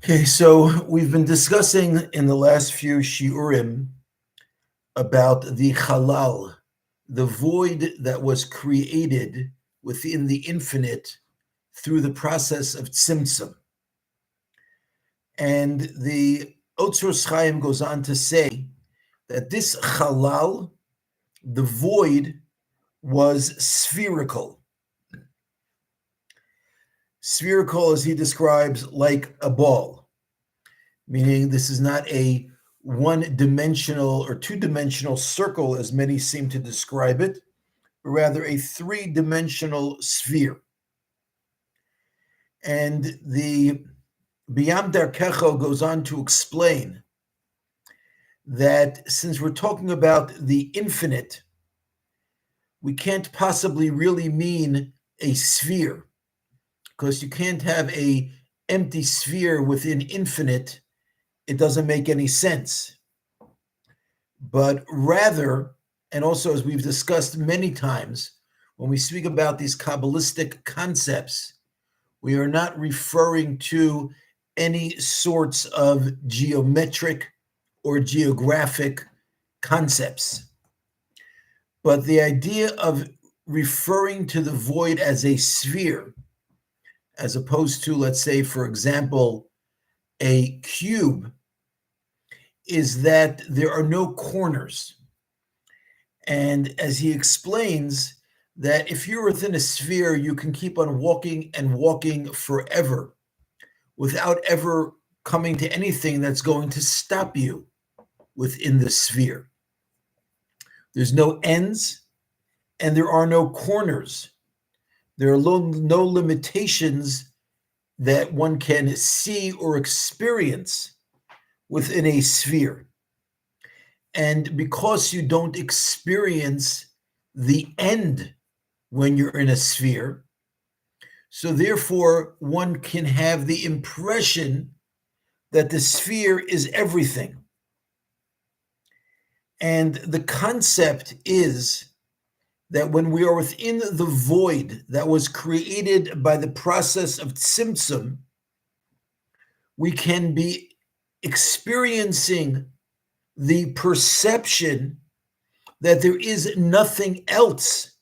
Okay, so we've been discussing in the last few shiurim about the halal, the void that was created within the infinite through the process of tzimtzum. And the Otzros Chaim goes on to say that this halal, the void, was spherical. Spherical, as he describes, like a ball, meaning this is not a one-dimensional or two-dimensional circle, as many seem to describe it, but rather a three-dimensional sphere. And the Biyam Darkecho goes on to explain that since we're talking about the infinite, we can't possibly really mean a sphere, because you can't have a empty sphere within infinite. It doesn't make any sense. But rather, and also as we've discussed many times, when we speak about these Kabbalistic concepts, we are not referring to any sorts of geometric or geographic concepts. But the idea of referring to the void as a sphere, as opposed to, let's say, for example, a cube, is that there are no corners. And as he explains, that if you're within a sphere, you can keep on walking and walking forever without ever coming to anything that's going to stop you within the sphere. There's no ends and there are no corners. There are no limitations that one can see or experience within a sphere. And because you don't experience the end when you're in a sphere, so therefore one can have the impression that the sphere is everything. And the concept is that when we are within the void that was created by the process of tzimtzum, we can be experiencing the perception that there is nothing else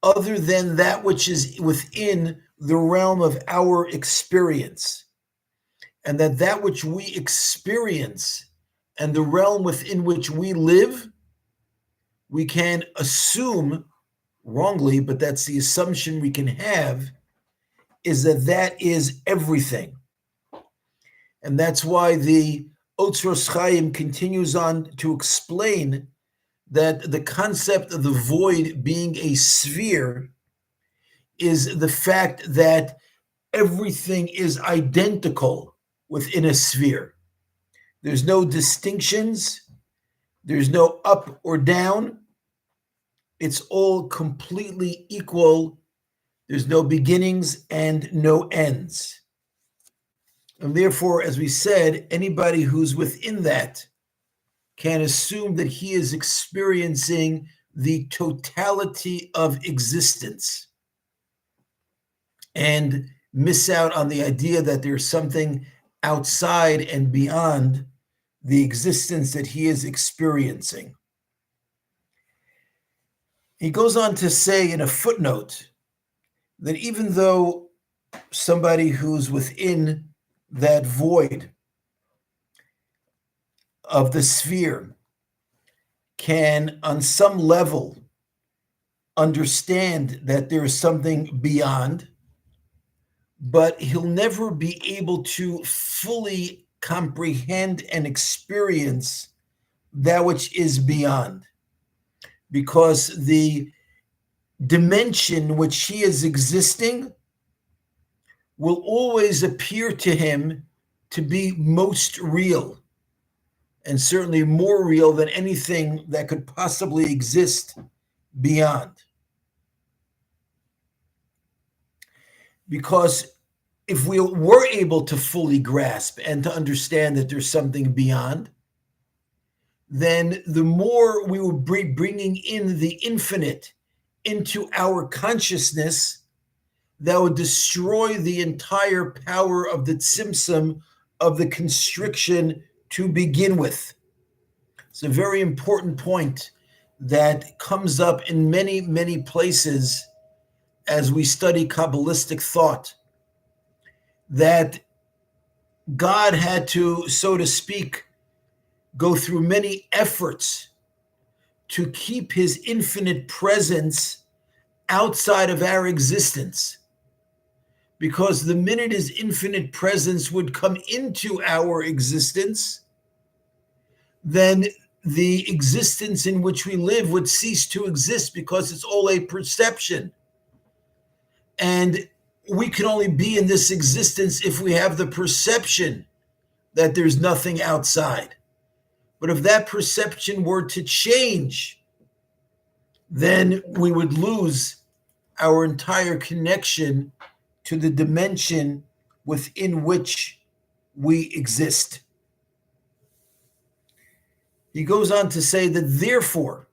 other than that which is within the realm of our experience. And that which we experience and the realm within which we live, we can assume, wrongly, but that's the assumption we can have, is that is everything. And that's why the Otzros Chaim continues on to explain that the concept of the void being a sphere is the fact that everything is identical within a sphere. There's no distinctions. There's no up or down. It's all completely equal. There's no beginnings and no ends. And therefore, as we said, anybody who's within that can assume that he is experiencing the totality of existence and miss out on the idea that there's something outside and beyond the existence that he is experiencing. He goes on to say in a footnote that even though somebody who's within that void of the sphere can, on some level, understand that there is something beyond, but he'll never be able to fully comprehend and experience that which is beyond, because the dimension which he is existing will always appear to him to be most real, and certainly more real than anything that could possibly exist beyond. Because if we were able to fully grasp and to understand that there's something beyond, then the more we would be bringing in the infinite into our consciousness, that would destroy the entire power of the tzimtzum, of the constriction to begin with. It's a very important point that comes up in many, many places as we study Kabbalistic thought, that God had to, so to speak, go through many efforts to keep his infinite presence outside of our existence. Because the minute his infinite presence would come into our existence, then the existence in which we live would cease to exist, because it's all a perception. And we can only be in this existence if we have the perception that there's nothing outside. But if that perception were to change, then we would lose our entire connection to the dimension within which we exist. He goes on to say that therefore,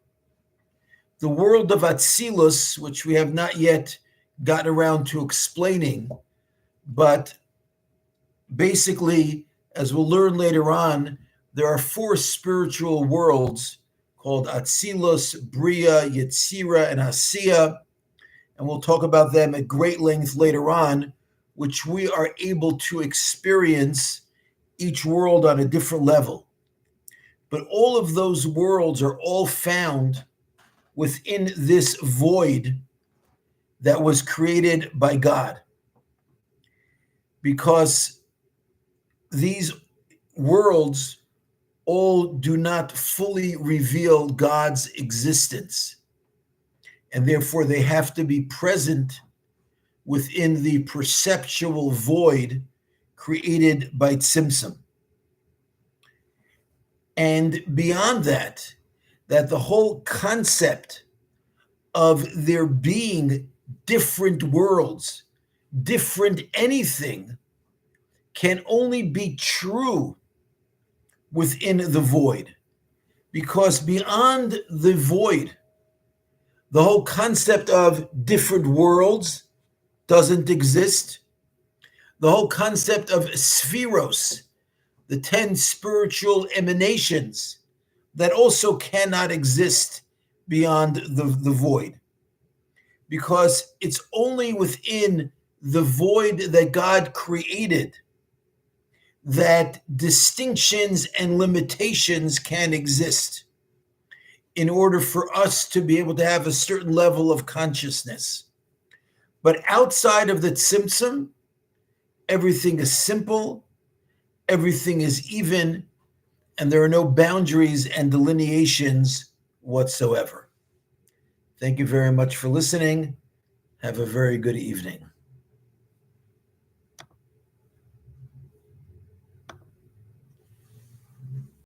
the world of Atzilus, which we have not yet gotten around to explaining, but basically, as we'll learn later on, there are 4 spiritual worlds called Atzilus, Bria, Yetzira, and Asiya, and we'll talk about them at great length later on, which we are able to experience each world on a different level. But all of those worlds are all found within this void that was created by God. Because these worlds all do not fully reveal God's existence, and therefore they have to be present within the perceptual void created by tzimtzum. And beyond that, that the whole concept of there being different worlds, different anything, can only be true within the void. Because beyond the void, the whole concept of different worlds doesn't exist. The whole concept of spheros, the 10 spiritual emanations, that also cannot exist beyond the void. Because it's only within the void that God created that distinctions and limitations can exist in order for us to be able to have a certain level of consciousness. But outside of the tzimtzum, everything is simple, everything is even, and there are no boundaries and delineations whatsoever. Thank you very much for listening. Have a very good evening.